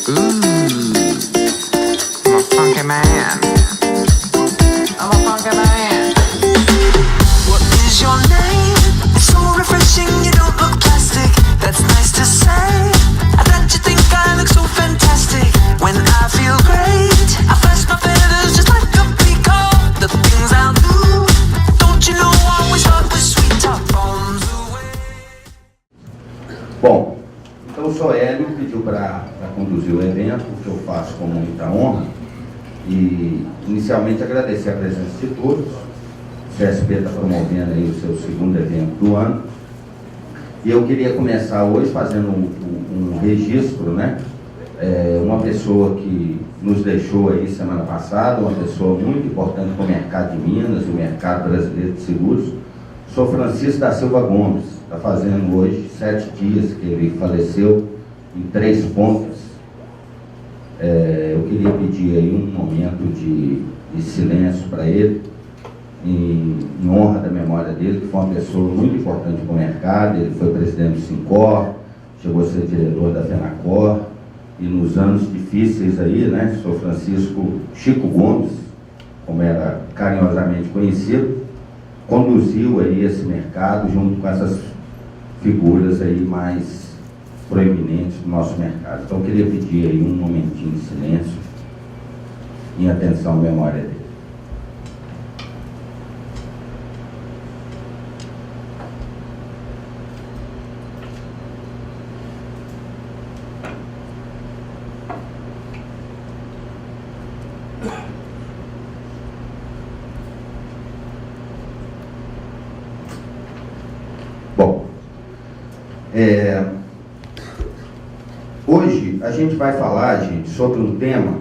I'm a funky man. I'm a funky man. What is your name? It's so refreshing, you don't look plastic. That's nice to say. I bet you think I look so fantastic. When I feel great, I flash my feathers just like a peacock. The things I'll do, don't you know I always start with sweet talk bombs away. Bom, então o Sr. Hélio pediu para conduzir o evento, que eu faço com muita honra, e inicialmente agradecer a presença de todos. O CSP está promovendo aí o seu segundo evento do ano, e eu queria começar hoje fazendo um registro, né? Uma pessoa que nos deixou aí semana passada, uma pessoa muito importante para o mercado de Minas e o mercado brasileiro de seguros, o Sr. Francisco da Silva Gomes. Está fazendo hoje 7 dias que ele faleceu em 3 pontos. Eu queria pedir aí um momento de silêncio para ele, em honra da memória dele, que foi uma pessoa muito importante para o mercado. Ele foi presidente do Sincor, chegou a ser diretor da FENACOR, e nos anos difíceis aí, né, o Sr. Francisco Chico Gomes, como era carinhosamente conhecido, conduziu aí esse mercado junto com essas figuras aí mais proeminentes do nosso mercado. Então eu queria pedir aí um momentinho de silêncio em atenção à memória dele. Bom, hoje a gente vai falar, gente, sobre um tema.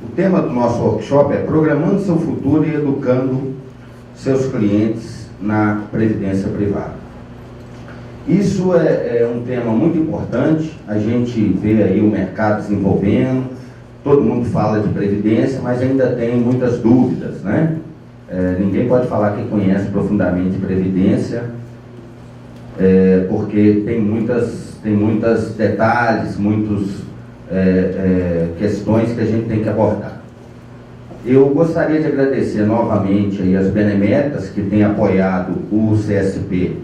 O tema do nosso workshop é Programando seu futuro e educando seus clientes na previdência privada. Isso é um tema muito importante. A gente vê aí o mercado desenvolvendo, todo mundo fala de previdência, mas ainda tem muitas dúvidas, né? Ninguém pode falar que conhece profundamente previdência, porque tem muitos detalhes, questões que a gente tem que abordar. Eu gostaria de agradecer novamente aí as beneméritas que têm apoiado o CSP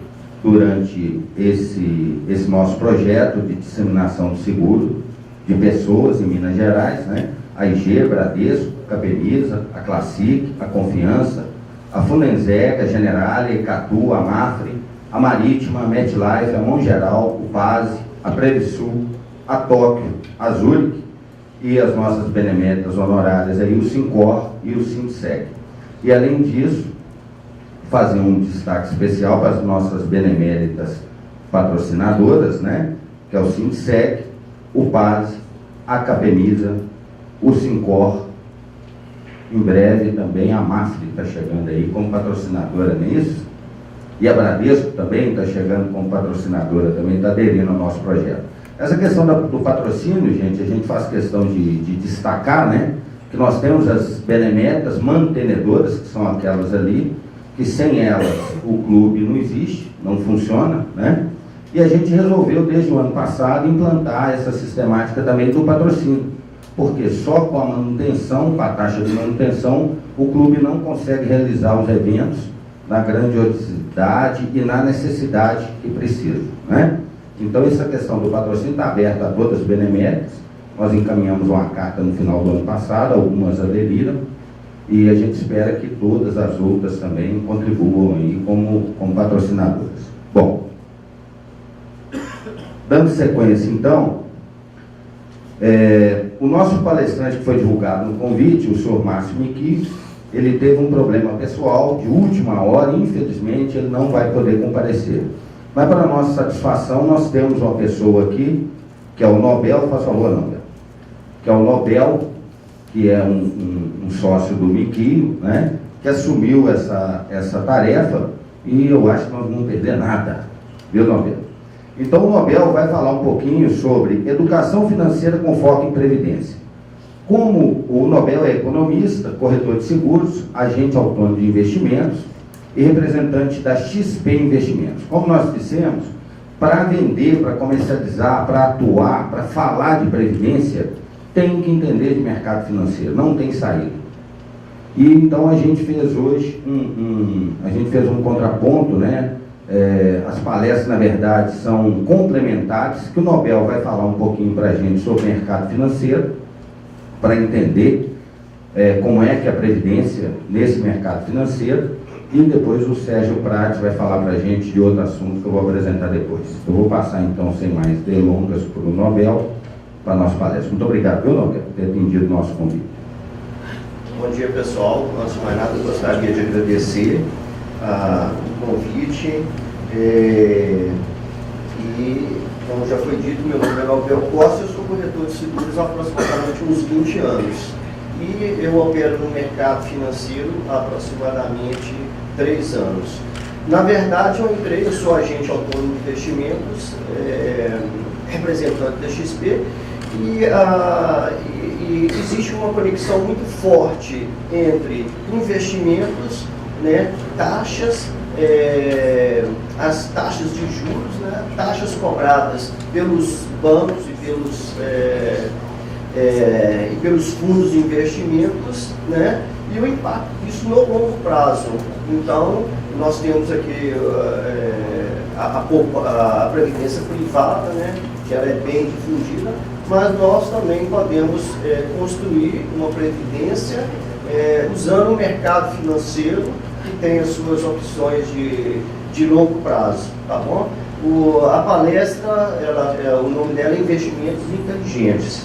durante esse nosso projeto de disseminação do seguro de pessoas em Minas Gerais, né? A IG, Bradesco, Capemisa, a Classic, a Confiança, a Funenseca, a Generale, a Icatu, a Mafre, a Marítima, a MetLife, a Mongeral, o Base, a Previsul, a Tóquio, a Zurich e as nossas beneméritas honorárias, aí, o Sincor e o Sinsec. E além disso, fazer um destaque especial para as nossas beneméritas patrocinadoras, né? Que é o Sinsec, o Base, a Capemisa, o Sincor, em breve também a Mafre está chegando aí como patrocinadora, não é isso? E a Bradesco também está chegando como patrocinadora, também está aderindo ao nosso projeto. Essa questão do patrocínio, gente, a gente faz questão de destacar, né? Que nós temos as beneméritas mantenedoras, que são aquelas ali, que sem elas o clube não existe, não funciona, né? E a gente resolveu, desde o ano passado, implantar essa sistemática também do patrocínio. Porque só com a manutenção, com a taxa de manutenção, o clube não consegue realizar os eventos na grandiosidade e na necessidade que precisa, né? Então essa questão do patrocínio está aberta a todas as beneméritas. Nós encaminhamos uma carta no final do ano passado, algumas aderiram, e a gente espera que todas as outras também contribuam aí como patrocinadoras. Bom, dando sequência então, o nosso palestrante que foi divulgado no convite, o senhor Márcio Miqui, ele teve um problema pessoal de última hora e infelizmente ele não vai poder comparecer. Mas para nossa satisfação, nós temos uma pessoa aqui, que é o Nobel, faz favor, Nobel, que é o Nobel, que é um sócio do Miquinho, né, que assumiu essa tarefa, e eu acho que nós não vamos perder nada, viu, Nobel? Então o Nobel vai falar um pouquinho sobre educação financeira com foco em previdência. Como o Nobel é economista, corretor de seguros, agente autônomo de investimentos e representante da XP Investimentos. Como nós dissemos, para vender, para comercializar, para atuar, para falar de previdência, tem que entender de mercado financeiro, não tem saída. E então a gente fez hoje um contraponto, né? As palestras, na verdade, são complementares, que o Nobel vai falar um pouquinho para a gente sobre mercado financeiro, para entender como é que é a previdência nesse mercado financeiro, e depois o Sérgio Prates vai falar para a gente de outro assunto que eu vou apresentar depois. Eu vou passar então, sem mais delongas, para o Nobel, para a nossa palestra. Muito obrigado, viu, Nobel, por ter atendido o nosso convite. Bom dia, pessoal. Antes de mais nada, eu gostaria de agradecer o convite. E, como já foi dito, meu nome é Nobel Costa, eu sou corretor de seguros há aproximadamente uns 20 anos. E eu opero no mercado financeiro há aproximadamente 3 anos. Na verdade, eu sou agente autônomo de investimentos, representante da XP, e existe uma conexão muito forte entre investimentos, né, taxas, as taxas de juros, né, taxas cobradas pelos bancos e pelos fundos de investimentos, né, e o impacto disso no longo prazo. Então, nós temos aqui a previdência privada, né, que ela é bem difundida, mas nós também podemos construir uma previdência usando o mercado financeiro, que tem as suas opções de longo prazo, tá bom? A palestra, o nome dela é Investimentos Inteligentes.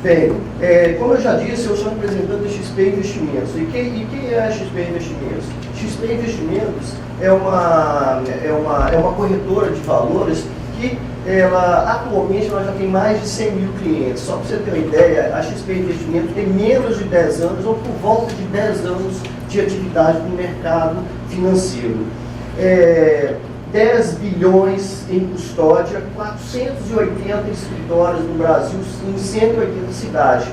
Bem, como eu já disse, eu sou representante da XP Investimentos. E quem é a XP Investimentos? XP Investimentos é uma corretora de valores que atualmente ela já tem mais de 100 mil clientes. Só para você ter uma ideia, a XP Investimentos tem menos de 10 anos ou por volta de 10 anos de atividade no mercado financeiro. 10 bilhões em custódia, 480 escritórios no Brasil, em 180 cidades.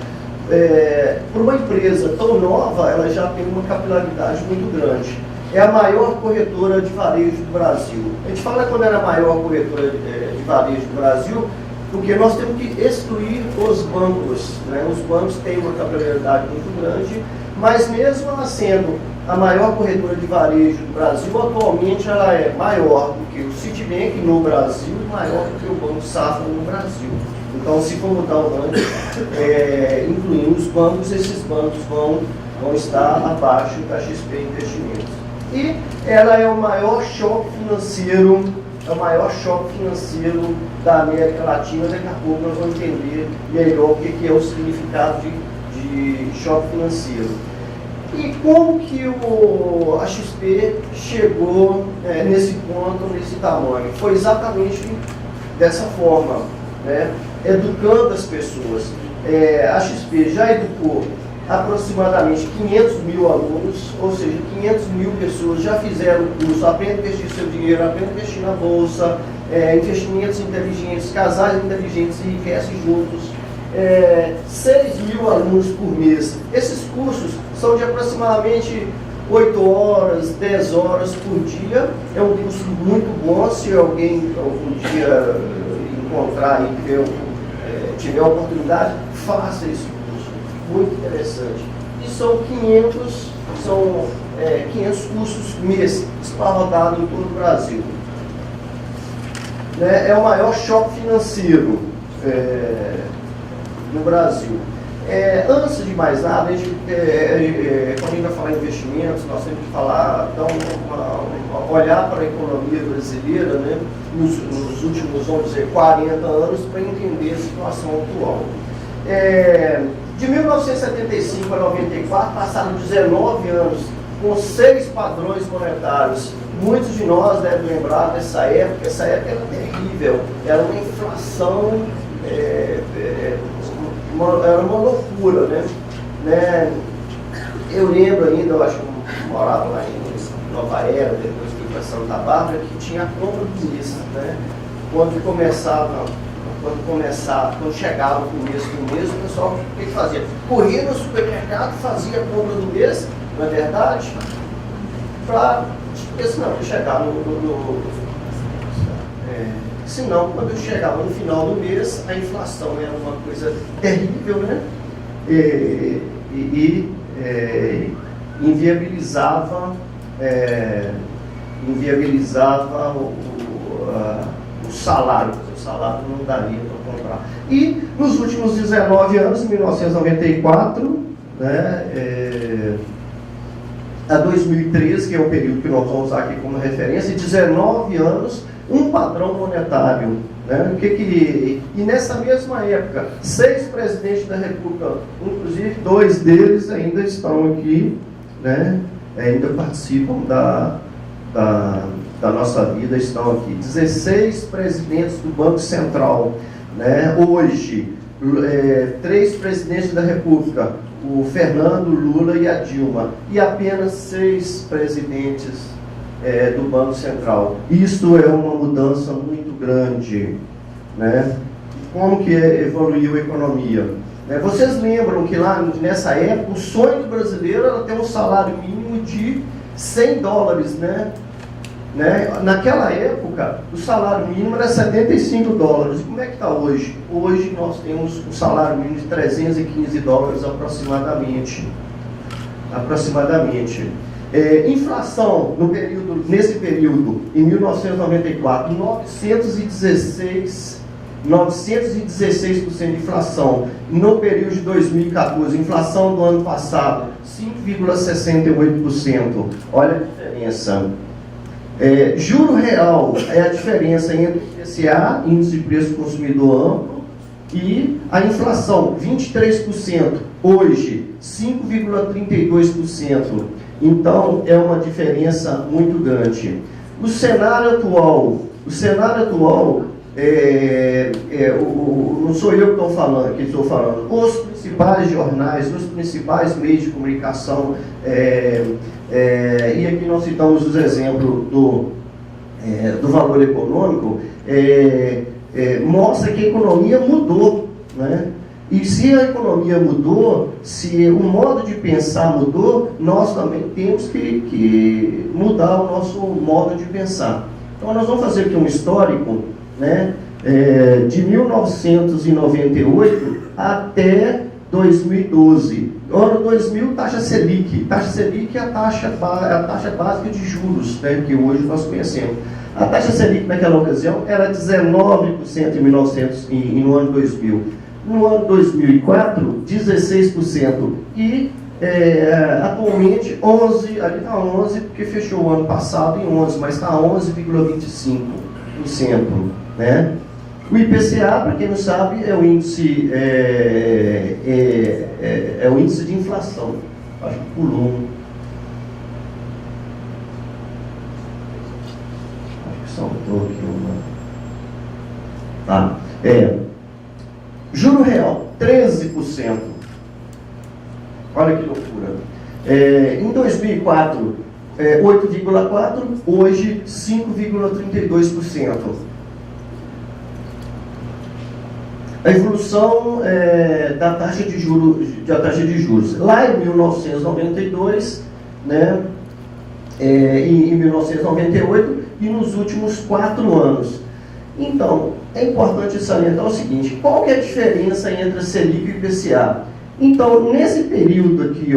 Para uma empresa tão nova, ela já tem uma capilaridade muito grande. É a maior corretora de varejo do Brasil. A gente fala quando era a maior corretora de varejo do Brasil, porque nós temos que excluir os bancos, né? Os bancos têm uma capilaridade muito grande, mas mesmo ela sendo a maior corretora de varejo do Brasil, atualmente ela é maior do que o Citibank no Brasil e maior do que o Banco Safra no Brasil. Então, se for mudar o banco, incluindo os bancos, esses bancos vão estar abaixo da XP Investimentos. E ela é o maior shopping financeiro, da América Latina. Daqui a pouco nós vamos entender melhor o que é o significado de shopping financeiro. E como que a XP chegou nesse ponto, nesse tamanho? Foi exatamente dessa forma, né? Educando as pessoas. A XP já educou aproximadamente 500 mil alunos, ou seja, 500 mil pessoas já fizeram o curso Aprenda a Investir Seu Dinheiro, Aprenda a Investir na Bolsa, Investimentos Inteligentes, Casais Inteligentes e Enriquecem Juntos. 6 mil alunos por mês. Esses cursos são de aproximadamente 8 horas, 10 horas por dia. É um curso muito bom. Se alguém algum dia encontrar e tiver a oportunidade, faça esse curso. Muito interessante. E são 500 cursos mês esparramados em todo o Brasil. É o maior shopping financeiro no Brasil. Antes de mais nada, quando a gente vai falar em investimentos, nós temos que falar, olhar para a economia brasileira, né, nos últimos, vamos dizer, 40 anos, para entender a situação atual. De 1975 a 94, passaram 19 anos com 6 padrões monetários. Muitos de nós devem lembrar dessa época. Essa época era terrível, era uma inflação, era uma loucura, né? Eu lembro ainda, eu acho que eu morava lá em Nova Era, depois fui para Santa Bárbara, que tinha a compra do mês, né? Quando chegava o começo do mês, o pessoal o que fazia? Corria no supermercado, fazia a compra do mês, não é verdade? Porque senão chegar senão, quando eu chegava no final do mês, a inflação era uma coisa terrível, né? Inviabilizava o salário. O salário não daria para comprar. E nos últimos 19 anos, em 1994, né, a 2013, que é o período que nós vamos usar aqui como referência, 19 anos, um padrão monetário. Né? E nessa mesma época, 6 presidentes da República, inclusive 2 deles ainda estão aqui, né? Ainda participam da nossa vida, estão aqui. 16 presidentes do Banco Central. Né? Hoje, 3 presidentes da República, o Fernando, Lula e a Dilma, e apenas 6 presidentes do Banco Central. Isso é uma mudança muito grande. Né? Como que evoluiu a economia? Vocês lembram que lá nessa época o sonho do brasileiro era ter um salário mínimo de $100, né? Naquela época o salário mínimo era $75. E como é que está hoje? Hoje nós temos um salário mínimo de $315 aproximadamente. Inflação nesse período, em 1994, 916% de inflação. No período de 2014, inflação do ano passado, 5,68%. Olha a diferença. Juro real é a diferença entre o IPCA, Índice de Preço Consumidor Amplo, e a inflação, 23%. Hoje, 5,32%. Então, é uma diferença muito grande. O cenário atual, não sou eu que estou falando, os principais jornais, os principais meios de comunicação, e aqui nós citamos os exemplos do Valor Econômico, mostra que a economia mudou, né? E se a economia mudou, se o modo de pensar mudou, nós também temos que mudar o nosso modo de pensar. Então nós vamos fazer aqui um histórico, né, de 1998 até 2012. Ano 2000, taxa Selic. Taxa Selic é a taxa básica de juros, né, que hoje nós conhecemos. A taxa Selic naquela ocasião era 19% no ano 2000. No ano 2004, 16%. E atualmente 11%, ali está 11% porque fechou o ano passado em 11%, mas está 11,25%. Né? O IPCA, para quem não sabe, é o índice, é o índice de inflação. Acho que pulou. Acho que saltou aqui uma. Tá. Juro real, 13%. Olha que loucura. Em 2004, 8,4%, hoje 5,32%. A evolução da taxa de juros. Lá em 1992, né, em 1998 e nos últimos 4 anos. Então, é importante salientar o seguinte: qual que é a diferença entre a Selic e o IPCA? Então, nesse período aqui,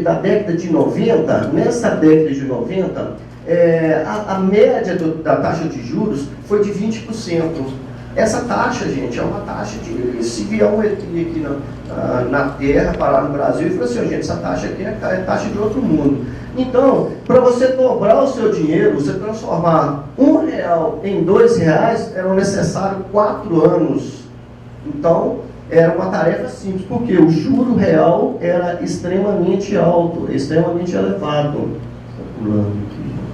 da década de 90, a média da taxa de juros foi de 20%. Essa taxa, gente, é uma taxa de... Se vier um ET aqui na Terra, parar no Brasil, e falar assim, gente, essa taxa aqui é taxa de outro mundo. Então, para você dobrar o seu dinheiro, você transformar R$1 em R$2, eram necessários 4 anos. Então, era uma tarefa simples, porque o juro real era extremamente alto, extremamente elevado. Estou pulando aqui, gente.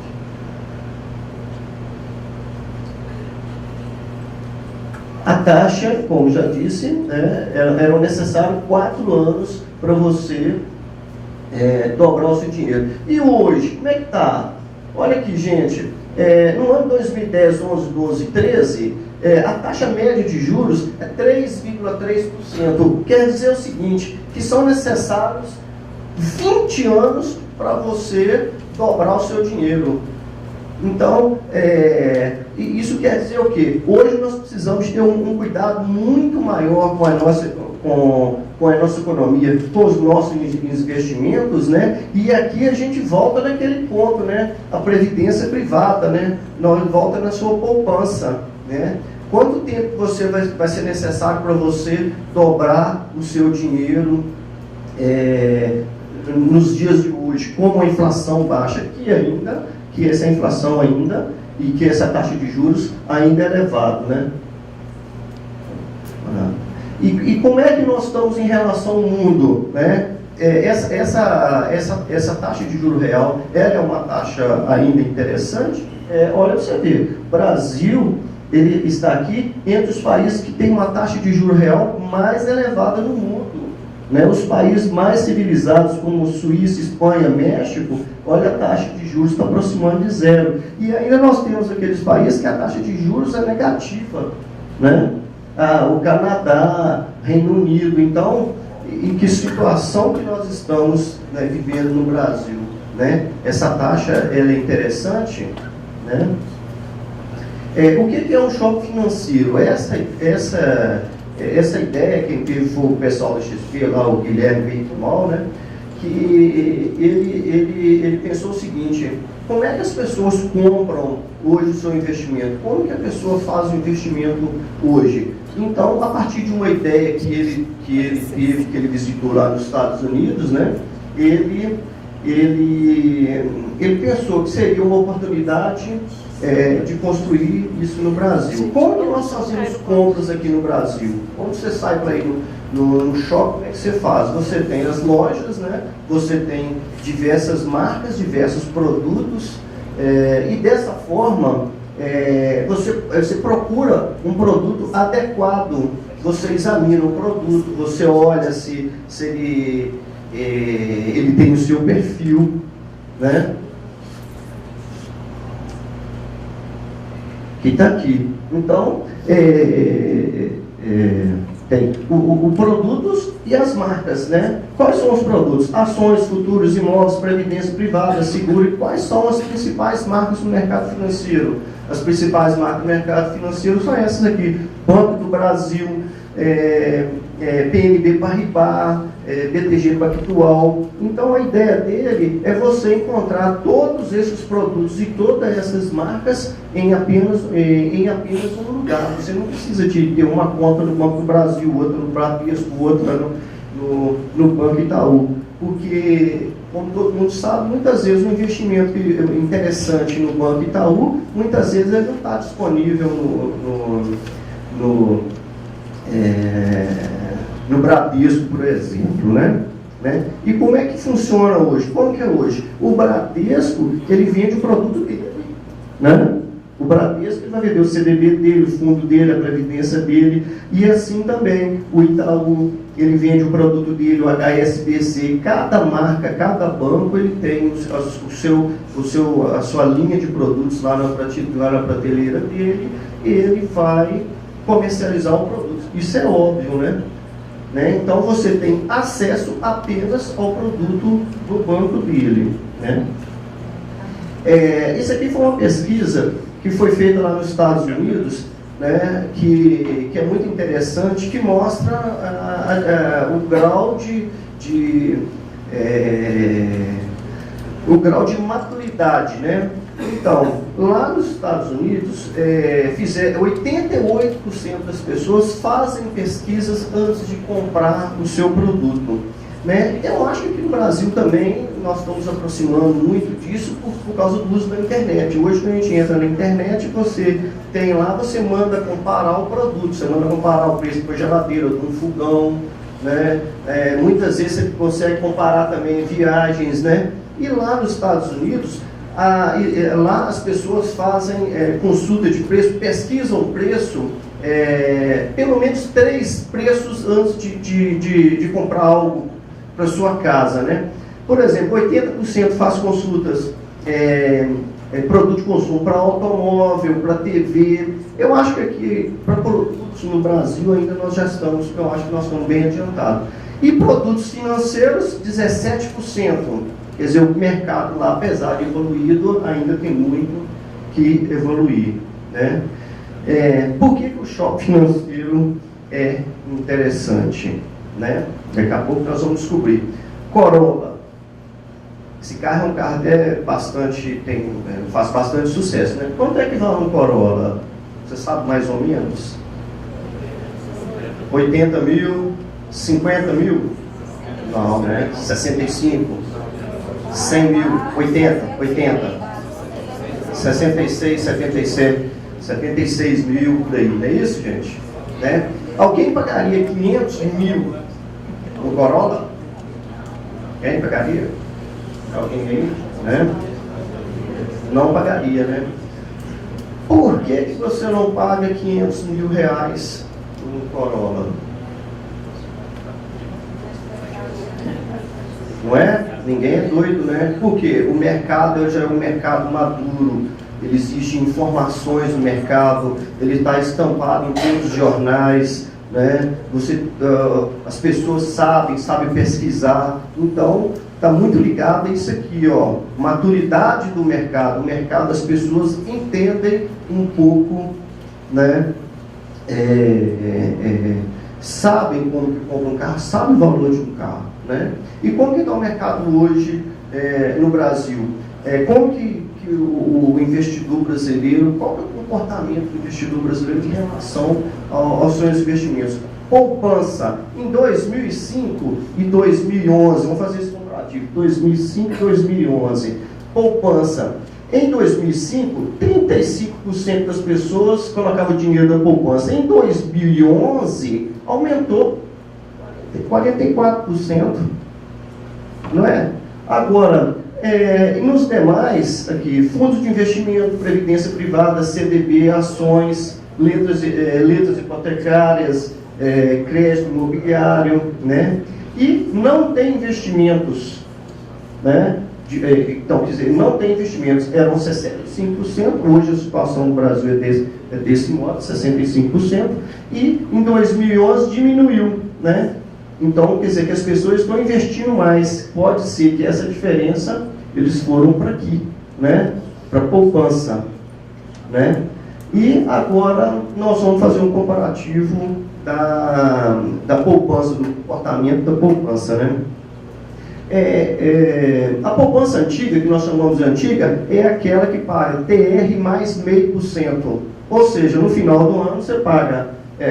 A taxa, como já disse, né, eram necessários 4 anos para você dobrar o seu dinheiro. E hoje, como é que está? Olha aqui, gente, no ano 2010, 11, 12, 13, a taxa média de juros é 3,3%. Quer dizer o seguinte, que são necessários 20 anos para você dobrar o seu dinheiro. Então, isso quer dizer o quê? Hoje nós precisamos ter um cuidado muito maior com a nossa economia, com os nossos investimentos, né? E aqui a gente volta naquele ponto, né? A previdência privada, né? Nós volta na sua poupança, né? Quanto tempo vai ser necessário para você dobrar o seu dinheiro nos dias de hoje, com a inflação baixa, que essa inflação ainda, e que essa taxa de juros ainda é elevada, né? E como é que nós estamos em relação ao mundo, né? Essa taxa de juro real, ela é uma taxa ainda interessante. Olha, você vê, o Brasil, ele está aqui entre os países que têm uma taxa de juro real mais elevada no mundo. Né? Os países mais civilizados, como Suíça, Espanha, México, olha, a taxa de juros está aproximando de zero. E ainda nós temos aqueles países que a taxa de juros é negativa, né? O Canadá, Reino Unido. Então, em que situação que nós estamos, né, vivendo no Brasil? Né? Essa taxa, ela é interessante, né? O que é um choque financeiro? Essa ideia, quem teve foi o pessoal da XP, lá, o Guilherme Veitumal, né? Que ele pensou o seguinte: como é que as pessoas compram hoje o seu investimento? Como que a pessoa faz o investimento hoje? Então, a partir de uma ideia que ele teve, que ele visitou lá nos Estados Unidos, né? Ele pensou que seria uma oportunidade de construir isso no Brasil. Como que nós fazemos compras aqui no Brasil? Quando você sai para ir no shopping, como é que você faz? Você tem as lojas, né? Você tem diversas marcas, diversos produtos, e dessa forma você procura um produto adequado. Você examina o produto, você olha se ele tem o seu perfil, né? Que está aqui. Então, tem produtos e as marcas, né? Quais são os produtos? Ações, futuros, imóveis, previdência privada, seguro. E quais são as principais marcas no mercado financeiro? As principais marcas do mercado financeiro são essas aqui: Banco do Brasil, BNP Paribas, BTG Pactual. Então a ideia dele é você encontrar todos esses produtos e todas essas marcas em apenas um lugar. Você não precisa de ter uma conta no Banco do Brasil, outra no Bradesco, outra no Banco Itaú, porque, como todo mundo sabe, muitas vezes um investimento interessante no Banco Itaú, muitas vezes ele não está disponível no Bradesco, por exemplo, né? E como é que funciona hoje? Como que é hoje? O Bradesco, ele vende o produto dele, né? O Bradesco, ele vai vender o CDB dele, o fundo dele, a previdência dele, e assim também o Itaú, ele vende o produto dele, o HSBC. Cada marca, cada banco, ele tem a sua linha de produtos lá na prateleira dele, e ele vai comercializar o produto. Isso é óbvio, né? Então você tem acesso apenas ao produto do banco dele, né? Isso aqui foi uma pesquisa que foi feita lá nos Estados Unidos, né? Que é muito interessante, que mostra o grau de maturidade, né? Então, lá nos Estados Unidos, 88% das pessoas fazem pesquisas antes de comprar o seu produto, né? Eu acho que aqui no Brasil também nós estamos aproximando muito disso por causa do uso da internet. Hoje, quando a gente entra na internet, você tem lá, você manda comparar o produto, você manda comparar o preço de uma geladeira, de um fogão, né? Muitas vezes você consegue comparar também viagens, né? E lá nos Estados Unidos, lá as pessoas fazem consulta de preço, pesquisam o preço, pelo menos 3 preços antes de comprar algo para sua casa, né? Por exemplo, 80% faz consultas, produto de consumo para automóvel, para TV. Eu acho que aqui, para produtos no Brasil, ainda nós já estamos, eu acho que nós estamos bem adiantados. E produtos financeiros, 17%. Quer dizer, o mercado lá, apesar de evoluído, ainda tem muito que evoluir, né? Por que o shopping financeiro é interessante, né? Daqui a pouco nós vamos descobrir. Corolla. Esse carro é um carro faz bastante sucesso, né? Quanto é que vale um Corolla? Você sabe mais ou menos? 80 mil? 50 mil? Não, né? 65? 100 mil? 80? 66, 77, 76 mil por aí, não é isso, gente? Né? Alguém pagaria 500 mil no Corolla? Quem pagaria? Alguém aí? Né? Não pagaria, né? Por que você não paga 500 mil reais no Corolla? Não é? Ninguém é doido, né? Porque o mercado já é um mercado maduro, existem informações no mercado, ele está estampado em todos os jornais, né? As pessoas sabem pesquisar, então está muito ligado a isso aqui, ó, maturidade do mercado. O mercado, as pessoas entendem um pouco, né? Sabem como que compra um carro, sabem o valor de um carro, né? E como que está o mercado hoje no Brasil? Como que o investidor brasileiro, qual que é o comportamento do investidor brasileiro em relação aos seus investimentos? Poupança em 2005 e 2011, vamos fazer esse comparativo, 2005 e 2011, poupança. Em 2005, 35% das pessoas colocavam dinheiro na poupança. Em 2011, aumentou 44%. Não é? Agora, nos demais, aqui, fundos de investimento, previdência privada, CDB, ações, letras hipotecárias, crédito imobiliário, né? E não tem investimentos, né? Então, quer dizer, não tem investimentos, eram 65%, hoje a situação no Brasil é desse modo, 65%, e em 2011 diminuiu, né? Então, quer dizer que as pessoas estão investindo mais, pode ser que essa diferença, eles foram para aqui, né? Para poupança, né? E agora nós vamos fazer um comparativo da poupança, do comportamento da poupança, né? A poupança antiga, que nós chamamos de antiga, é aquela que paga TR mais 0,5%. Ou seja, no final do ano você paga,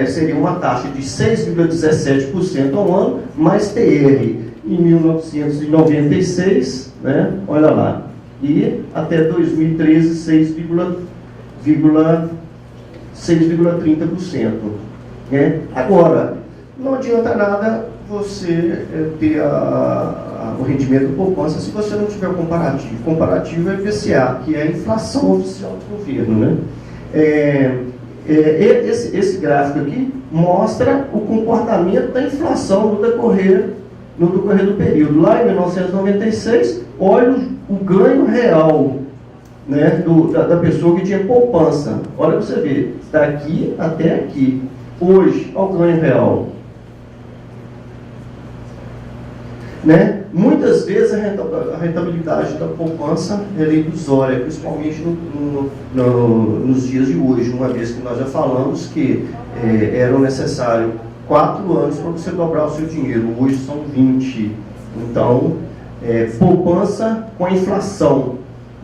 seria uma taxa de 6,17% ao ano, mais TR. Em 1996, né, olha lá, e até 2013, 6,30%. Né? Agora, não adianta nada você ter o rendimento da poupança se você não tiver o comparativo. O comparativo é IPCA, que é a inflação oficial do governo, né? Esse gráfico aqui mostra o comportamento da inflação no decorrer do período. Lá em 1996, olha o ganho real, né, da pessoa que tinha poupança. Olha para você ver, daqui até aqui. Hoje, olha o ganho real. Né? Muitas vezes a rentabilidade da poupança é ilusória, principalmente nos dias de hoje, uma vez que nós já falamos que eram necessários 4 anos para você dobrar o seu dinheiro, hoje são 20. Então, poupança com a inflação,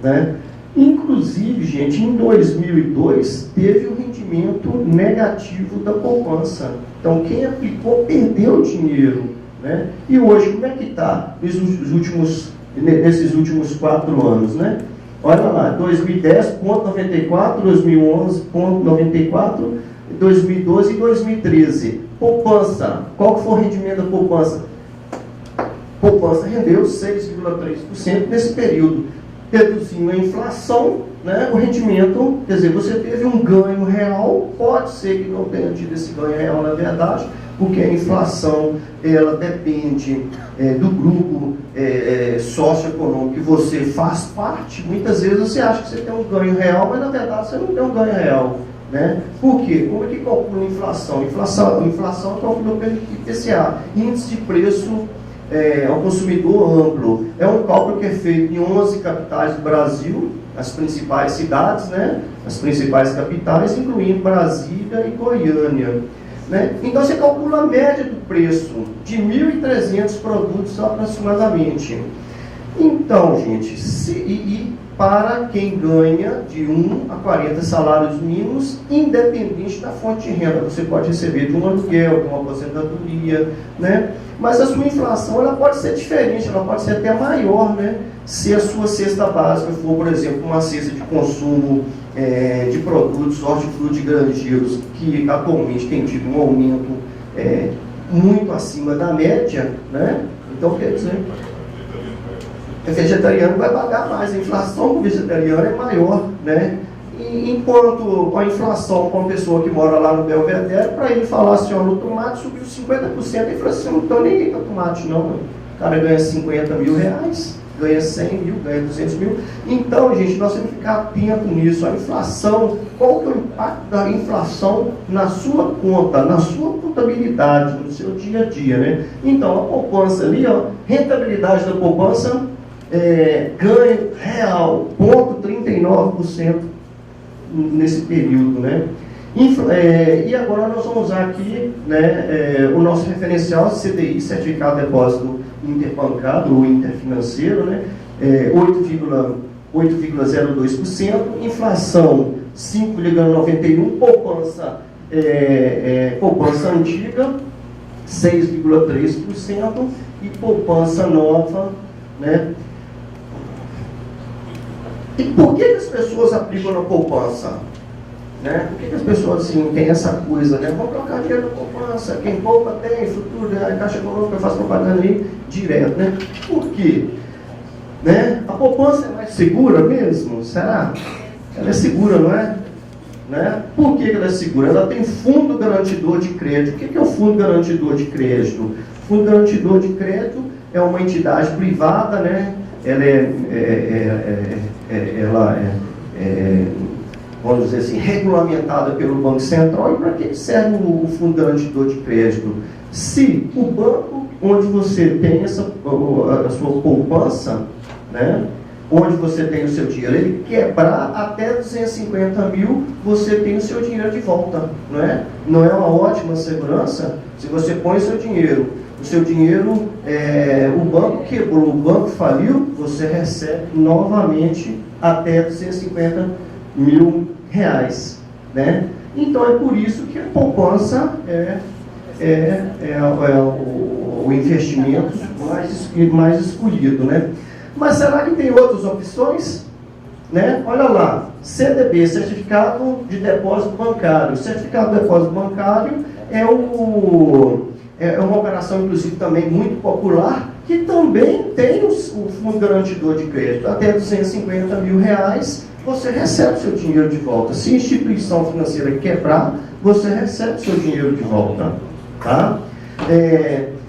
né? Inclusive, gente, em 2002 teve um rendimento negativo da poupança. Então, quem aplicou perdeu dinheiro. Né? E hoje, como é que está nesses últimos 4 anos? Né? Olha lá, 2010, 0,94, 2011, 0,94, 2012 e 2013. Poupança, qual que foi o rendimento da poupança? Poupança rendeu 6,3% nesse período. Reduzindo a inflação, né, o rendimento, quer dizer, você teve um ganho real, pode ser que não tenha tido esse ganho real na verdade, porque a inflação, ela depende do grupo socioeconômico que você faz parte. Muitas vezes você acha que você tem um ganho real, mas na verdade você não tem um ganho real. Né? Por quê? Como é que calcula a inflação? Inflação calcula pelo IPCA, Índice de Preço ao Consumidor Amplo. É um cálculo que é feito em 11 capitais do Brasil, as principais cidades, né? As principais capitais, incluindo Brasília e Goiânia. Né? Então você calcula a média do preço de 1.300 produtos aproximadamente. Então, gente, para quem ganha de 1 a 40 salários mínimos, independente da fonte de renda, você pode receber de um aluguel, de uma aposentadoria, né? Mas a sua inflação ela pode ser diferente, ela pode ser até maior, né? Se a sua cesta básica for, por exemplo, uma cesta de consumo de produtos hortifruti granjeiros, que atualmente tem tido um aumento muito acima da média, né? Então, quer dizer, o vegetariano vai pagar mais, a inflação do vegetariano é maior, né? E, enquanto a inflação com uma pessoa que mora lá no Belvedere, para ele falar assim, ó, no tomate subiu 50%, ele falou assim, não estou nem aí com tomate não, mano. O cara ganha 50 mil reais, ganha 100 mil, ganha 200 mil. Então, gente, nós temos que ficar atento nisso. A inflação, qual que é o impacto da inflação na sua conta, na sua contabilidade, no seu dia a dia, né? Então, a poupança ali, ó, rentabilidade da poupança, ganho real, 0,39% nesse período, né? E agora nós vamos usar aqui, né, o nosso referencial CDI, Certificado de Depósito Interbancário ou Interfinanceiro, né, 8,02%, inflação 5,91%, poupança antiga 6,3% e poupança nova, né? E por que as pessoas aplicam na poupança? Né? Por que as pessoas assim, têm essa coisa, né? Vamos colocar dinheiro na poupança, quem poupa tem, futuro, né? A Caixa Econômica faz propaganda aí direto, né? Por quê? Né? A poupança é mais segura mesmo? Será? Ela é segura, não é? Né? Por que ela é segura? Ela tem fundo garantidor de crédito. O que é o fundo garantidor de crédito? O fundo garantidor de crédito é uma entidade privada, né? Ela vamos dizer assim, regulamentada pelo Banco Central. E para que serve o Fundo Garantidor de Crédito? Se o banco onde você tem a sua poupança, né, onde você tem o seu dinheiro, ele quebrar até 250 mil, você tem o seu dinheiro de volta, não é? Não é uma ótima segurança? Se você põe o seu dinheiro, o banco quebrou, o banco faliu, você recebe novamente até 250 mil reais, né? Então é por isso que a poupança o investimento mais escolhido, né? Mas será que tem outras opções? Né? Olha lá, CDB, Certificado de Depósito Bancário. O Certificado de Depósito Bancário é uma operação, inclusive, também muito popular, que também tem o Fundo Garantidor de Crédito. Até 250 mil reais, você recebe seu dinheiro de volta. Se a instituição financeira quebrar, você recebe seu dinheiro de volta. Tá?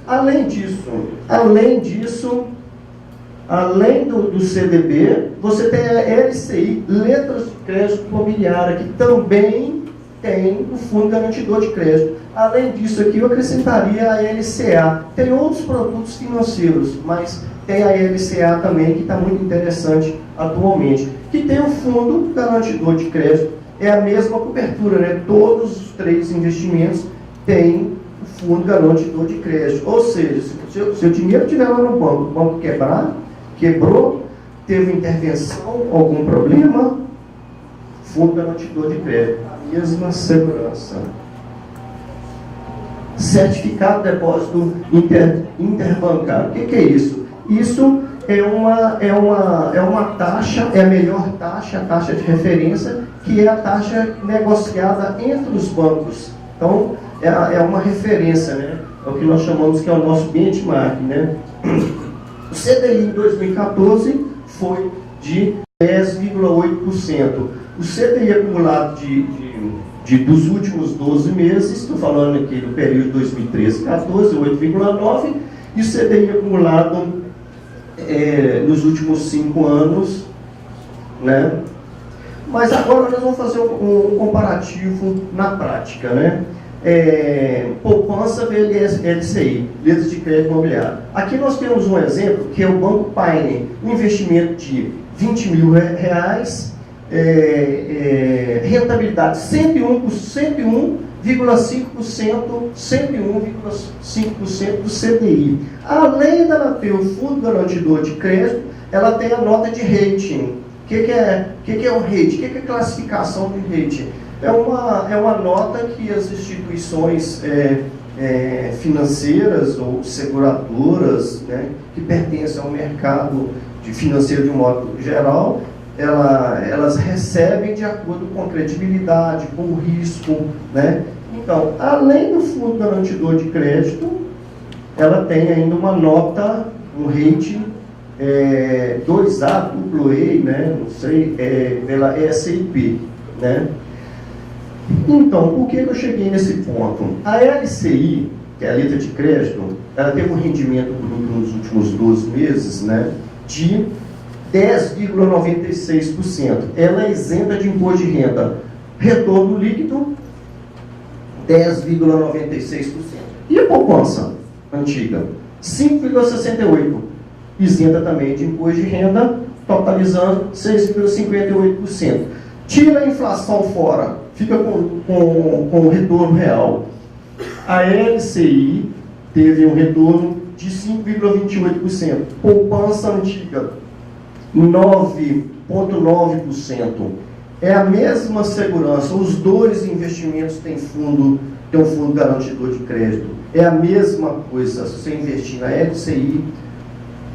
Além do CDB, você tem a LCI, Letras de Crédito Imobiliária, que também tem o Fundo Garantidor de Crédito. Além disso aqui, eu acrescentaria a LCA. Tem outros produtos financeiros, mas tem a LCA também, que está muito interessante atualmente. Que tem o Fundo Garantidor de Crédito, é a mesma cobertura, né? Todos os três investimentos têm o Fundo Garantidor de Crédito. Ou seja, se o seu dinheiro estiver lá no banco, o banco quebrou, teve intervenção, algum problema, Fundo Garantidor de Crédito, a mesma segurança. Certificado de Depósito Interbancário. O que é isso? Isso é uma taxa, é a melhor taxa, a taxa de referência, que é a taxa negociada entre os bancos. Então, é uma referência, né? É o que nós chamamos que é o nosso benchmark, né? O CDI em 2014 foi de 10,8%. O CDI acumulado dos últimos 12 meses, estou falando aqui do período 2013-14, 8,9%, e o CDI acumulado nos últimos 5 anos, né? Mas agora nós vamos fazer um comparativo na prática, né? poupança LCI, letras de crédito imobiliário. Aqui nós temos um exemplo, que é o Banco Pioneer, um investimento de R$20 mil, rentabilidade 101,5% do CDI. Além dela ter o fundo garantidor de crédito, ela tem a nota de rating. O que é o rating? O que é a classificação de rating? É uma nota que as instituições financeiras ou seguradoras, né, que pertencem ao mercado financeiro de um modo geral, elas recebem de acordo com a credibilidade, com o risco, né? Então, além do fundo garantidor de crédito, ela tem ainda uma nota, um rating 2A, AA, né? Não sei, pela SIP, né? Então, por que eu cheguei nesse ponto? A LCI, que é a letra de crédito, ela teve um rendimento bruto nos últimos 12 meses, né, de 10,96%. Ela é isenta de imposto de renda. Retorno líquido, 10,96%. E a poupança antiga? 5,68%. Isenta também de imposto de renda, totalizando 6,58%. Tira a inflação fora, fica com o retorno real. A LCI teve um retorno de 5,28%. Poupança antiga, 9,9%. É a mesma segurança. Os dois investimentos têm um fundo garantidor de crédito. É a mesma coisa. Se você investir na LCI,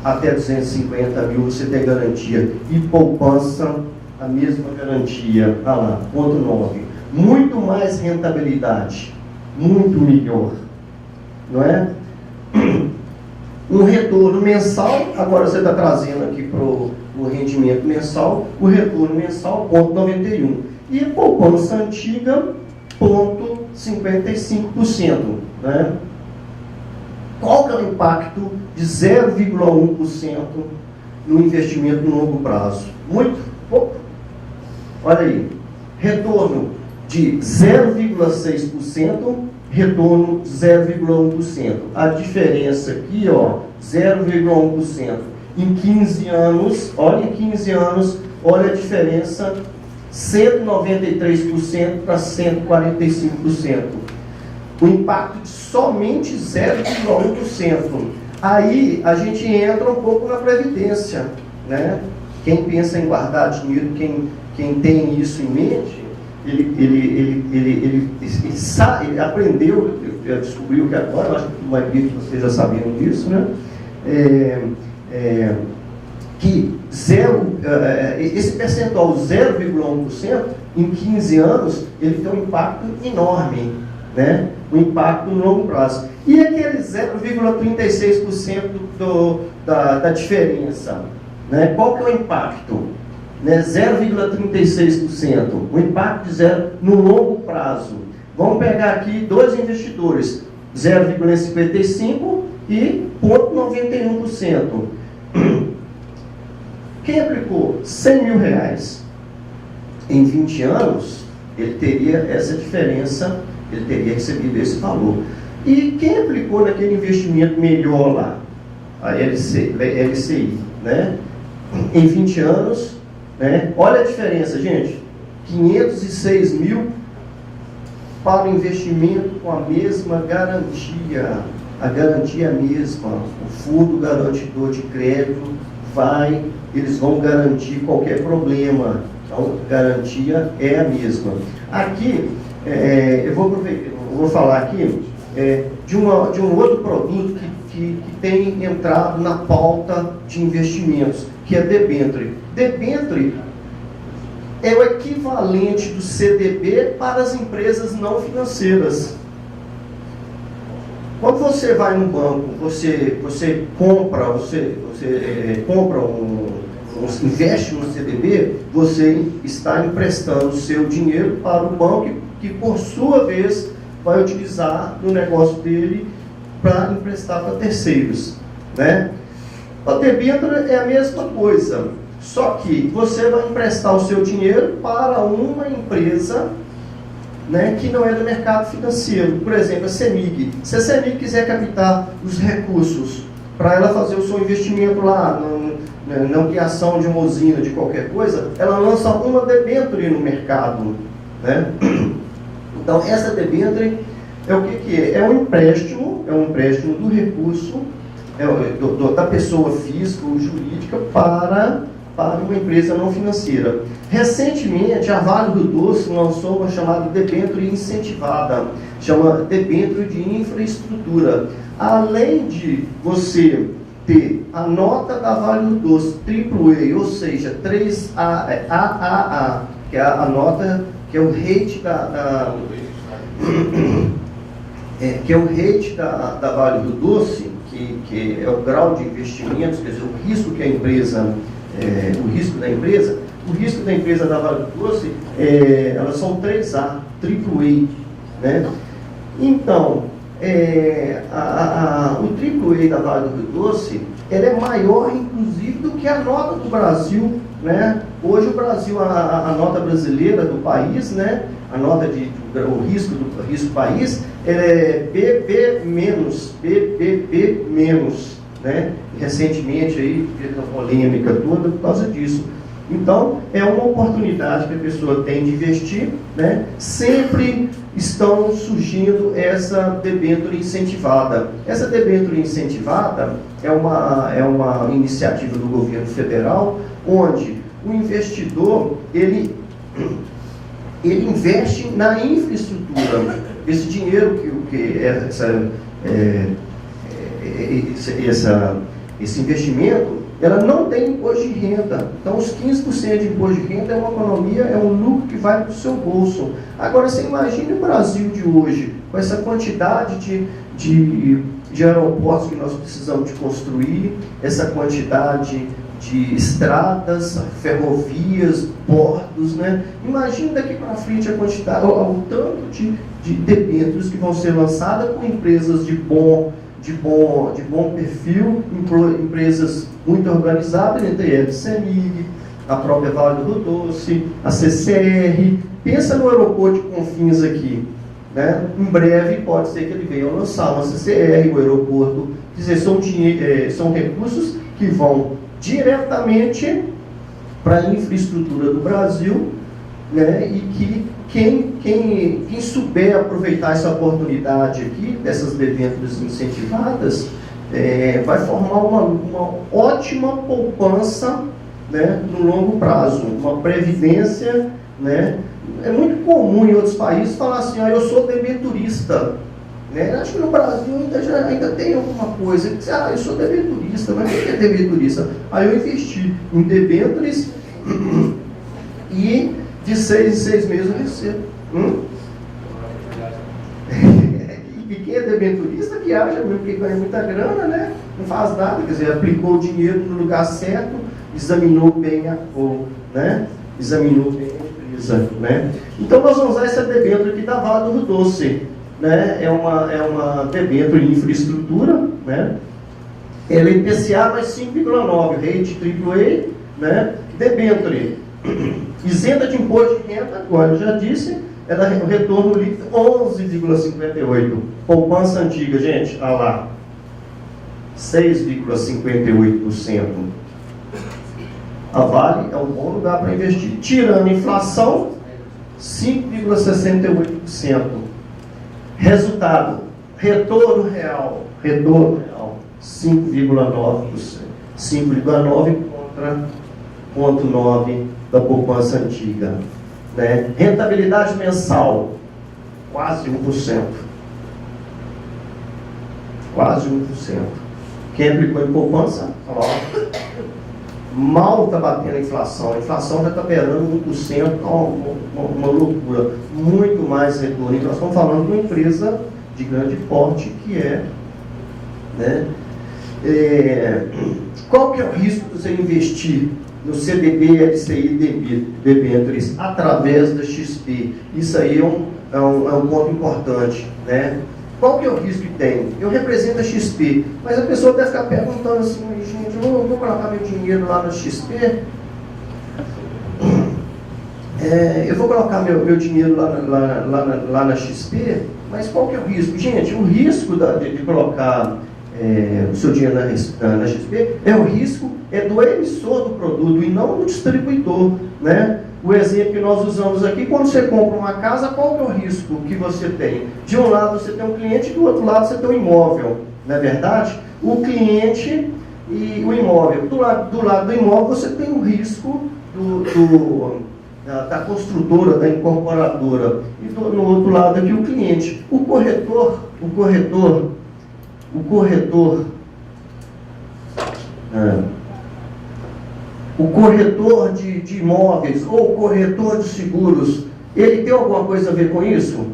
até 250 mil você tem garantia. E poupança, a mesma garantia. Olha lá, 0,9. Muito mais rentabilidade. Muito melhor. Não é? Um retorno mensal, agora você está trazendo aqui para o rendimento mensal, o retorno mensal, 0,91. E a poupança antiga, 0,55%. Né? Qual que é o impacto de 0,1% no investimento no longo prazo? Muito pouco. Olha aí, retorno de 0,6%, retorno 0,1%. A diferença aqui, ó, 0,1%. Em 15 anos, olha em 15 anos, olha a diferença, 193% para 145%. O impacto de somente 0,1%. Aí a gente entra um pouco na previdência, né? Quem pensa em guardar dinheiro, quem tem isso em mente, ele aprendeu, descobriu que agora, eu acho que a maioria de vocês já sabiam disso, né? Que esse percentual 0,1% em 15 anos, ele tem um impacto enorme, né? Um impacto no longo prazo. E aquele 0,36% da diferença, né? Qual que é o impacto? Né? 0,36%. O impacto de zero no longo prazo. Vamos pegar aqui dois investidores, 0,55% e 0,91%. Quem aplicou 100 mil reais em 20 anos, ele teria essa diferença, ele teria recebido esse valor. E quem aplicou naquele investimento melhor lá, a LCI, né? Em 20 anos, né? Olha a diferença, gente, 506 mil para o investimento com a mesma garantia, a garantia é a mesma, o fundo garantidor de crédito eles vão garantir qualquer problema, então a garantia é a mesma. Aqui, eu vou falar aqui de um outro produto que tem entrado na pauta de investimentos, que é debênture. Debênture é o equivalente do CDB para as empresas não financeiras. Quando você vai no banco, você investe no CDB, você está emprestando o seu dinheiro para o banco que por sua vez vai utilizar no negócio dele para emprestar para terceiros, né? O debênture é a mesma coisa, só que você vai emprestar o seu dinheiro para uma empresa né, que não é do mercado financeiro. Por exemplo, a CEMIG. Se a CEMIG quiser captar os recursos para ela fazer o seu investimento lá, na criação de uma usina, de qualquer coisa, ela lança uma debênture no mercado, né? Então, essa debênture é o que é? É um empréstimo do recurso da pessoa física ou jurídica para uma empresa não financeira. Recentemente, a Vale do Doce lançou uma chamada debênture incentivada, chama debênture de infraestrutura. Além de você ter a nota da Vale do Doce AAA, ou seja, 3AAA, que é a nota, que é o rate que é o rate da Vale do Doce, que é o grau de investimentos, quer dizer, o risco que a empresa, o risco da empresa da Vale do Doce, elas são 3A, AAA, né? Então, o AAA da Vale do Doce, ele é maior, inclusive, do que a nota do Brasil, né? Hoje o Brasil, a nota brasileira do país, né? A nota o risco do risco país, ele é BBB-, né? Recentemente aí, teve uma polêmica toda por causa disso. Então, é uma oportunidade que a pessoa tem de investir, né? Sempre estão surgindo essa debênture incentivada. Essa debênture incentivada é uma iniciativa do governo federal, onde o investidor, ele investe na infraestrutura. Esse dinheiro esse investimento, ela não tem imposto de renda. Então, os 15% de imposto de renda é uma economia, é um lucro que vai para o seu bolso. Agora, você imagine o Brasil de hoje, com essa quantidade de aeroportos que nós precisamos de construir, essa quantidade de estradas, ferrovias, portos, né? Imagine daqui para frente a quantidade, o tanto de debêntures que vão ser lançadas com empresas de bom perfil, empresas muito organizadas, entre elas CEMIG, a própria Vale do Doce, a CCR. Pensa no aeroporto de Confins aqui, né? Em breve pode ser que ele venha lançar uma CCR, o aeroporto. Quer dizer, são recursos que vão diretamente para a infraestrutura do Brasil, né? E que quem souber aproveitar essa oportunidade aqui, dessas debêntures incentivadas, vai formar uma ótima poupança, né, no longo prazo, uma previdência, né? É muito comum em outros países falar assim, eu sou debenturista, né? Acho que no Brasil ainda tem alguma coisa que diz, eu sou debenturista, mas o que é debenturista? Aí eu investi em debêntures e de 6 em 6 meses eu recebo. E quem é debenturista viaja mesmo, porque ganha muita grana, né? Não faz nada, quer dizer, aplicou o dinheiro no lugar certo, examinou bem né? Examinou bem a empresa, né? Então nós vamos usar essa debênture aqui da Vale do Doce, né? É uma debênture em infraestrutura, né? Ela é IPCA mais 5,9, rate AAA, né? Debênture isenta de imposto de renda, agora eu já disse, o retorno líquido 11,58. Poupança antiga, gente, olha lá, 6,58%. A Vale é um bom lugar para investir. Tirando inflação, 5,68%. Resultado, retorno real, 5,9%. 5,9% contra 0,9% da poupança antiga, né? Rentabilidade mensal, quase 1%. Quase 1%. Quem aplicou em poupança, mal está batendo a inflação já está beirando 1%, uma loucura, muito mais retorno. Nós estamos falando de uma empresa de grande porte que né? Qual que é o risco de você investir no CDB, LCI, debêntures através da XP? Isso aí é um ponto importante, né? Qual que é o risco que tem? Eu represento a XP, mas a pessoa deve ficar perguntando assim, gente, eu vou colocar meu dinheiro lá na XP? eu vou colocar meu dinheiro lá na XP, mas qual que é o risco? Gente, o risco de colocar o seu dinheiro na XP é o risco do emissor do produto e não do distribuidor, né? O exemplo que nós usamos aqui, quando você compra uma casa, qual que é o risco que você tem? De um lado você tem um cliente e do outro lado você tem um imóvel, não é verdade? O cliente e o imóvel. Do lado do imóvel você tem o risco da construtora, da incorporadora, e no outro lado aqui o cliente. O corretor de imóveis ou o corretor de seguros, ele tem alguma coisa a ver com isso?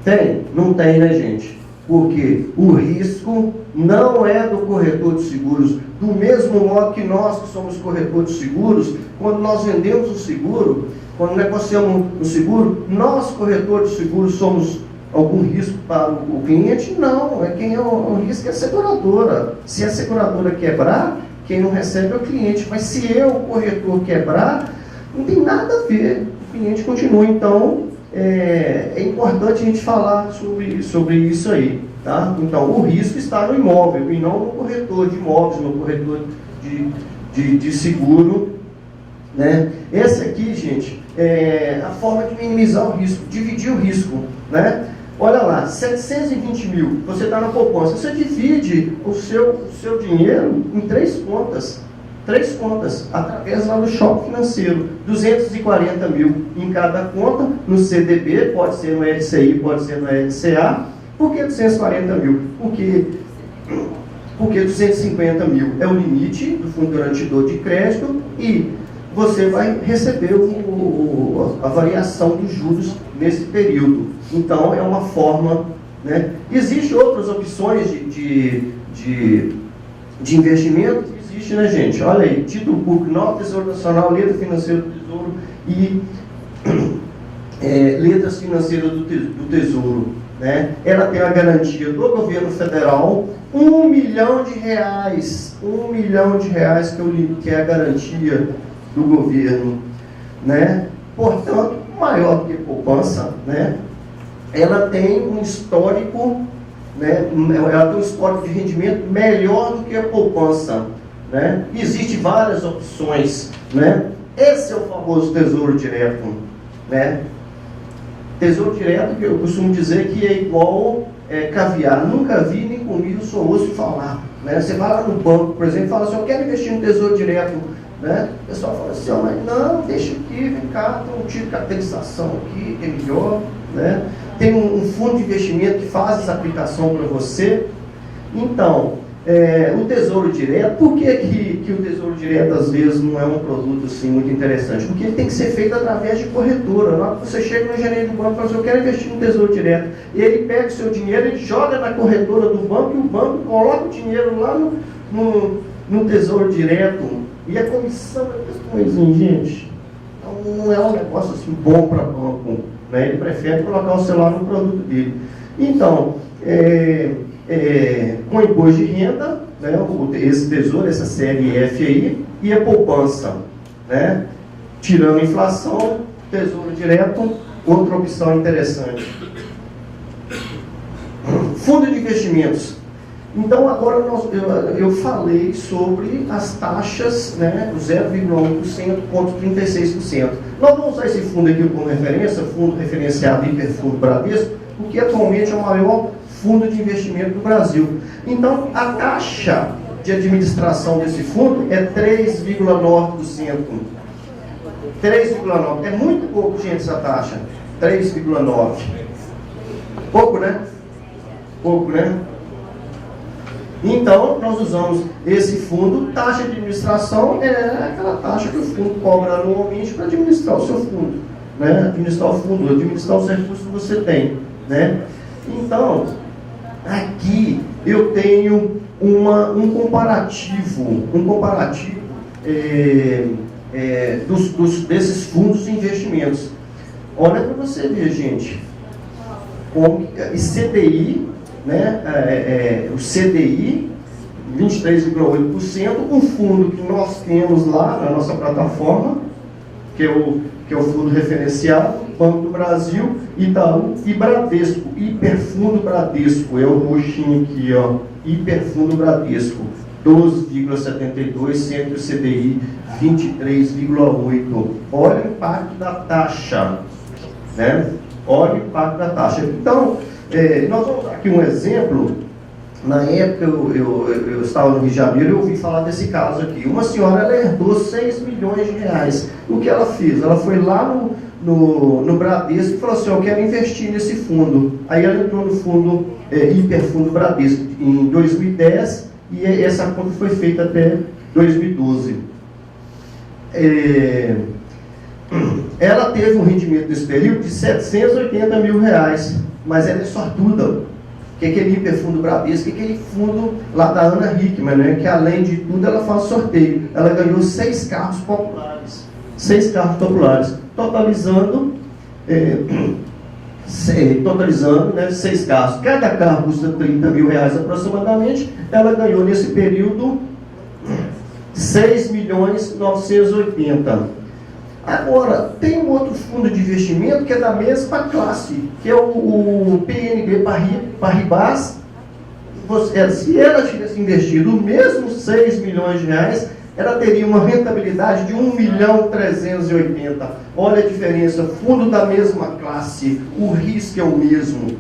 Tem? Não tem, né, gente? Porque o risco não é do corretor de seguros. Do mesmo modo que nós que somos corretor de seguros, quando nós vendemos o seguro, quando negociamos o seguro, nós, corretor de seguros, somos algum risco para o cliente? Não, quem é o risco é a seguradora. Se a seguradora quebrar, quem não recebe é o cliente. Mas se eu, o corretor, quebrar, não tem nada a ver. O cliente continua. Então, é importante a gente falar sobre isso aí. Tá? Então, o risco está no imóvel e não no corretor de imóveis, no corretor de seguro. Né? Essa aqui, gente, é a forma de minimizar o risco, dividir o risco. Né? Olha lá, 720 mil, você está na poupança, você divide o seu dinheiro em três contas, através lá do shopping financeiro, 240 mil em cada conta, no CDB, pode ser no LCI, pode ser no LCA. Por que 240 mil? Porque 250 mil é o limite do fundo garantidor de crédito e você vai receber a variação dos juros nesse período. Então, é uma forma, né? Existem outras opções de investimento? Existe, né, gente? Olha aí, título público, nota Tesouro Nacional, letra financeira do Tesouro e letras financeiras do Tesouro. Né? Ela tem a garantia do governo federal, R$1 milhão, R$1 milhão que é a garantia do governo, né? Portanto, maior do que poupança, né? Ela tem um histórico, né? Ela tem um histórico de rendimento melhor do que a poupança, né? Existem várias opções, né? Esse é o famoso Tesouro Direto, né? Tesouro Direto, que eu costumo dizer que é igual caviar. Nunca vi nem comigo, só ouço falar. Né? Você vai lá no banco, por exemplo, e fala assim, eu quero investir no Tesouro Direto. Né? O pessoal fala assim, mas não, deixa aqui, vem cá, tem um tipo de capitalização aqui, que é melhor. Né? Tem um fundo de investimento que faz essa aplicação para você. Então, o Tesouro Direto, por que o Tesouro Direto às vezes não é um produto assim, muito interessante? Porque ele tem que ser feito através de corretora. Na hora que você chega no gerente do banco e fala assim, eu quero investir no Tesouro Direto, e ele pega o seu dinheiro, ele joga na corretora do banco e o banco coloca o dinheiro lá no Tesouro Direto. E a comissão é desse tamanhozinho, gente. Então, não é um negócio assim bom para banco. Né? Ele prefere colocar o celular no produto dele. Então, com imposto de renda, né, esse tesouro, essa série F aí, e a poupança, né, tirando a inflação, Tesouro Direto, outra opção interessante. Fundo de investimentos. Então agora eu falei sobre as taxas, né, 0,1% contra 36%. Nós vamos usar esse fundo aqui como referência, fundo referenciado Hiperfundo Bradesco, porque atualmente é o maior fundo de investimento do Brasil. Então, a taxa de administração desse fundo é 3,9%. 3,9%. É muito pouco, gente, essa taxa. 3,9%. Pouco, né? Pouco, né? Então, nós usamos esse fundo. Taxa de administração é aquela taxa que o fundo cobra anualmente para administrar o seu fundo. Né? Administrar o fundo, administrar os recursos que você tem. Né? Então, aqui eu tenho um comparativo desses fundos de investimentos. Olha para você ver, gente, como CDI, né, o CDI, 23,8%, um fundo que nós temos lá na nossa plataforma, que que é o fundo referencial, Banco do Brasil, Itaú e Bradesco. Hiperfundo Bradesco, é o roxinho aqui, ó. Hiperfundo Bradesco, 12,72, sempre o CDI 23,8. Olha o impacto da taxa, né? Olha o impacto da taxa. Então, nós vamos dar aqui um exemplo. Na época, eu estava no Rio de Janeiro e eu ouvi falar desse caso aqui. Uma senhora, ela herdou 6 milhões de reais. O que ela fez? Ela foi lá no Bradesco e falou assim, eu quero investir nesse fundo. Aí ela entrou no fundo, Hiperfundo Bradesco, em 2010, e essa conta foi feita até 2012. Ela teve um rendimento nesse período de 780 mil reais, mas ela é sortuda. Que é aquele Hiperfundo Bradesco, que é aquele fundo lá da Ana Hickman, né? Que além de tudo ela faz sorteio. Ela ganhou 6 carros populares. 6 carros populares, totalizando, né, 6 carros. Cada carro custa 30 mil reais aproximadamente. Ela ganhou nesse período 6.980.000. Agora, tem um outro fundo de investimento que é da mesma classe, que é o PNB Paribas. Se ela tivesse investido o mesmo 6 milhões de reais, ela teria uma rentabilidade de 1.380.000. Olha a diferença, fundo da mesma classe, o risco é o mesmo,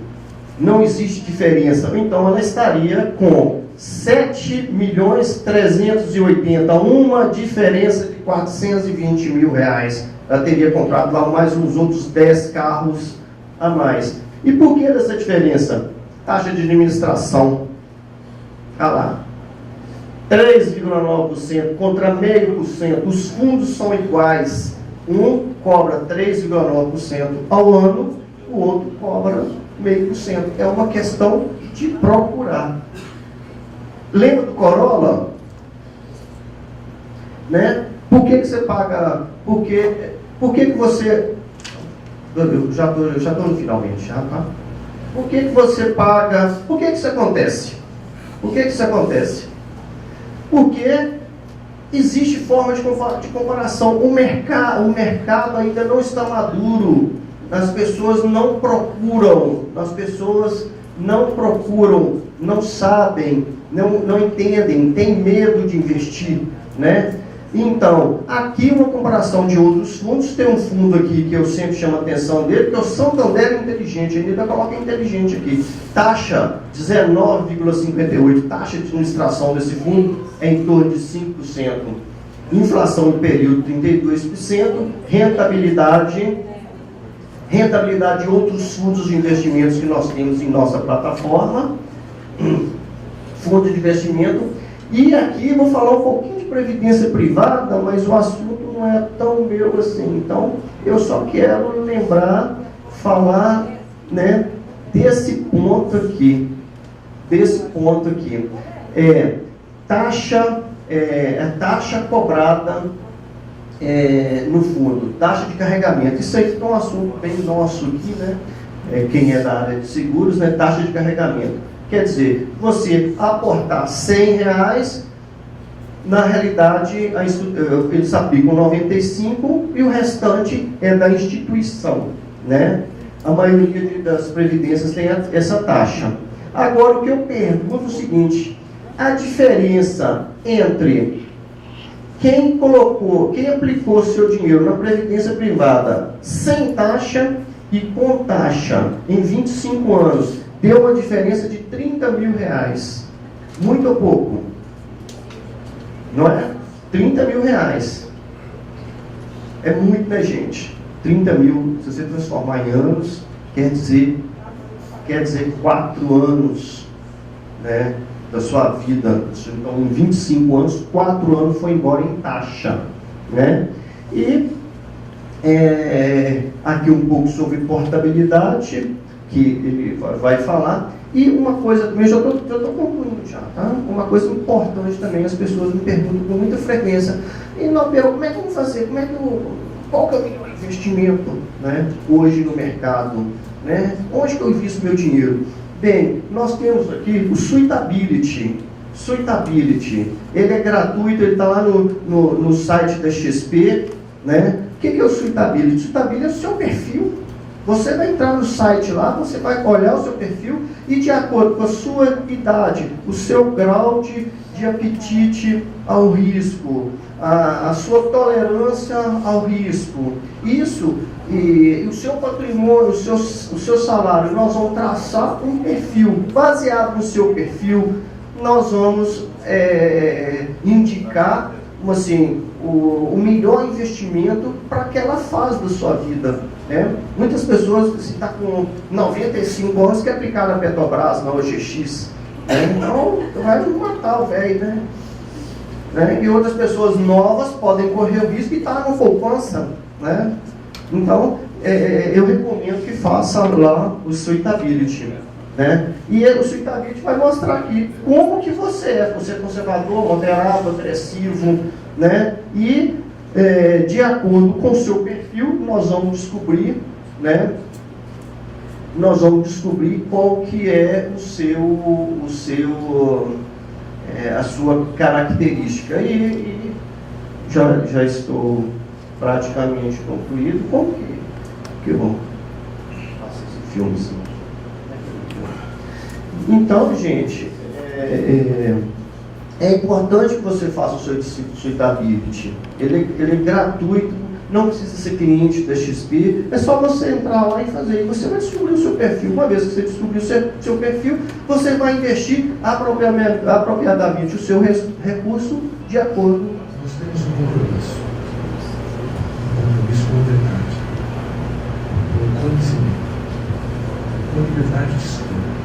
não existe diferença. Então ela estaria com 7.380.000, uma diferença de 420 mil reais. Ela teria comprado lá mais uns outros 10 carros a mais. E por que dessa diferença? Taxa de administração. Olha lá. 3,9% contra 0,5%. Os fundos são iguais. Um cobra 3,9% ao ano, o outro cobra 0,5%. É uma questão de procurar. Lembra do Corolla? Né? Por que você paga? Por que você... Eu já estou no finalmente, já, tá? Por que você paga? Por que isso acontece? Por que isso acontece? Porque existe forma de comparação. O mercado ainda não está maduro. As pessoas não procuram. Não sabem, não entendem, têm medo de investir, né? Então, aqui uma comparação de outros fundos. Tem um fundo aqui que eu sempre chamo a atenção dele, que é o Santander Inteligente. Ele ainda coloca inteligente aqui. Taxa 19,58. Taxa de administração desse fundo é em torno de 5%. Inflação no período 32%. Rentabilidade de outros fundos de investimentos que nós temos em nossa plataforma. Fundo de investimento. E aqui vou falar um pouquinho de previdência privada, mas o assunto não é tão meu assim. Então, eu só quero falar, né, desse ponto aqui. Taxa cobrada no fundo, taxa de carregamento. Isso aí é um assunto bem nosso aqui, né? Quem é da área de seguros, né? Taxa de carregamento. Quer dizer, você aportar R$100, na realidade eles aplicam 95 e o restante é da instituição, né? A maioria das previdências tem essa taxa. Agora, o que eu pergunto é o seguinte: a diferença entre quem aplicou seu dinheiro na previdência privada sem taxa e com taxa em 25 anos, deu uma diferença de 30 mil reais. Muito ou pouco? Não é? 30 mil reais. É muito, né, gente? 30 mil, se você transformar em anos, quer dizer 4 anos, né, da sua vida. Então, em 25 anos, 4 anos foi embora em taxa, né? E aqui um pouco sobre portabilidade, que ele vai falar. E uma coisa também, já estou concluindo já, tá? Uma coisa importante também, as pessoas me perguntam com muita frequência: e Nobel, como é que eu vou fazer? Qual que é o melhor investimento, né, hoje no mercado? Né? Onde que eu invisto meu dinheiro? Bem, nós temos aqui o Suitability. Ele é gratuito, ele está lá no site da XP, né? O que é o Suitability? O Suitability é o seu perfil. Você vai entrar no site lá, você vai olhar o seu perfil e, de acordo com a sua idade, o seu grau de apetite ao risco, a sua tolerância ao risco, isso e o seu patrimônio, o seu salário, nós vamos traçar um perfil. Baseado no seu perfil, nós vamos indicar assim, o melhor investimento para aquela fase da sua vida. Né? Muitas pessoas, se está com 95 anos, quer aplicar na Petrobras, na OGX. Né? Então, vai matar o velho. Né? E outras pessoas novas podem correr o risco e estar na poupança. Né? Então, eu recomendo que faça lá o Suitability. Né? E o Suitability vai mostrar aqui como que você é. Você é conservador, moderado, agressivo, né? E de acordo com o seu perfil, nós vamos descobrir, né? Nós vamos descobrir qual que é a sua característica. E já estou praticamente concluído. Como que eu faço esse filme assim? Então, gente, é importante que você faça o seu Suitability. Ele é gratuito, não precisa ser cliente da XP, é só você entrar lá e fazer. E você vai descobrir o seu perfil. Uma vez que você descobrir o seu perfil, você vai investir apropriadamente o seu recurso de acordo. Nós temos um compromisso com a verdade, com o conhecimento, com a liberdade de escolha,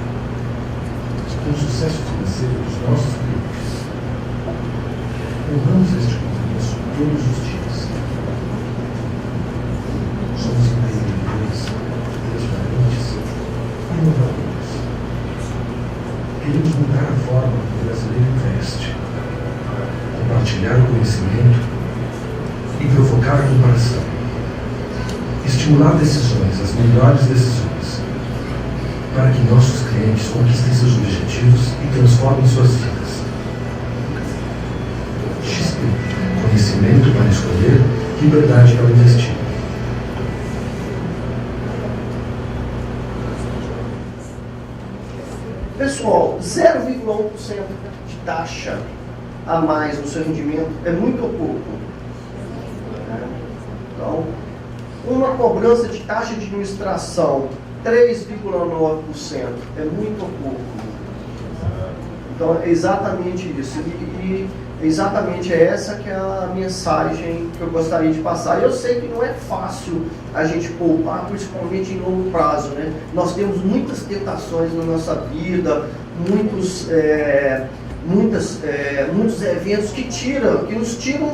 com o sucesso financeiro dos nossos clientes. Honramos este compromisso todos os dias. Somos empreendedores, transparentes e inovadores. Queremos mudar a forma como o brasileiro investe, compartilhar o conhecimento e provocar a comparação. Estimular decisões, as melhores decisões, para que nossos clientes conquistem seus objetivos e transformem suas vidas. XP, conhecimento para escolher, liberdade para investir. Pessoal, 0,1% de taxa a mais no seu rendimento é muito pouco. Então, uma cobrança de taxa de administração 3,9% é muito pouco. Então, é exatamente isso. E exatamente essa que é a mensagem que eu gostaria de passar. Eu sei que não é fácil a gente poupar, principalmente em longo prazo. Né? Nós temos muitas tentações na nossa vida, muitos eventos que nos tiram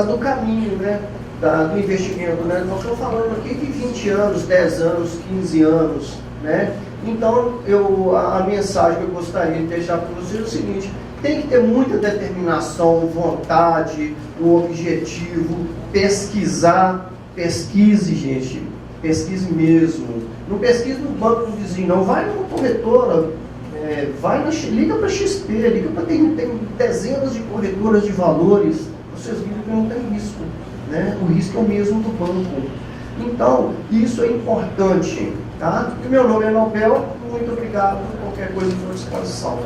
do caminho, né? Do investimento. Né? Nós estamos falando aqui de 20 anos, 10 anos, 15 anos. Né? Então, a mensagem que eu gostaria de deixar para vocês é o seguinte: tem que ter muita determinação, vontade, um objetivo, pesquise, gente, pesquise mesmo. Não pesquise no banco do vizinho, não, vai numa corretora, liga para a XP, tem dezenas de corretoras de valores, vocês viram que não tem risco, né? O risco é o mesmo do banco. Então, isso é importante, tá? E meu nome é Nobel, muito obrigado, qualquer coisa à disposição.